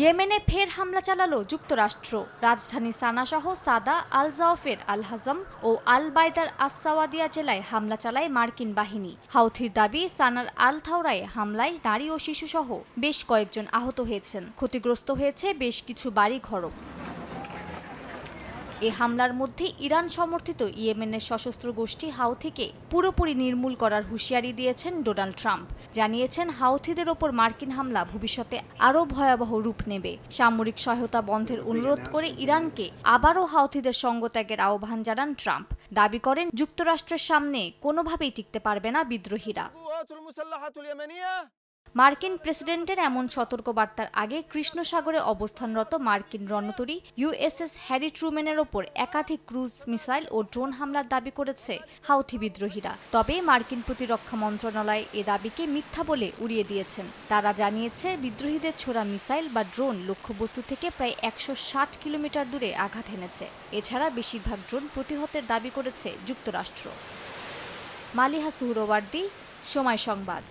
ইয়েমেনে ফের হামলা চালালো যুক্তরাষ্ট্র। রাজধানী সানা সহ সাদা, আল জাওফের, আল হাজম ও আল বাইদার আস-সাওয়াদিয়া জেলায় হামলা চালায় মার্কিন বাহিনী। হাউথির দাবি, সানার আল থাওরায় হামলায় নারী ও শিশুসহ বেশ কয়েকজন আহত হয়েছেন। ক্ষতিগ্রস্ত হয়েছে বেশ কিছু বাড়িঘরও। এ হামলার মধ্যে ইরান সমর্থিত ইয়েমেনের সশস্ত্র গোষ্ঠী হাউথিকে পুরোপুরি নির্মূল করার হুঁশিয়ারি দিয়েছেন ডোনাল্ড ট্রাম্প। জানিয়েছেন, হাউথিদের ওপর মার্কিন হামলা ভবিষ্যতে আরও ভয়াবহ রূপ নেবে। সামরিক সহায়তা বন্ধের অনুরোধ করে ইরানকে আবারও হাউথিদের সঙ্গত্যাগের আহ্বান জানান ট্রাম্প। দাবি করেন, যুক্তরাষ্ট্রের সামনে কোনোভাবেই টিকতে পারবে না বিদ্রোহীরা। মার্কিন প্রেসিডেন্টের এমন সতর্কবার্তার আগে কৃষ্ণ সাগরে অবস্থানরত মার্কিন রণতরী ইউএসএস হ্যারি ট্রুম্যানের ওপর একাধিক ক্রুজ মিসাইল ও ড্রোন হামলার দাবি করেছে হাউথি বিদ্রোহীরা। তবে মার্কিন প্রতিরক্ষা মন্ত্রণালয় এ দাবিকে মিথ্যা বলে উড়িয়ে দিয়েছেন। তারা জানিয়েছে, বিদ্রোহীদের ছোড়া মিসাইল বা ড্রোন লক্ষ্যবস্তু থেকে প্রায় 160 কিলোমিটার দূরে আঘাত এনেছে। এছাড়া বেশিরভাগ ড্রোন প্রতিহতের দাবি করেছে যুক্তরাষ্ট্র। মালিহা সুহরওয়ার্দী, সময় সংবাদ।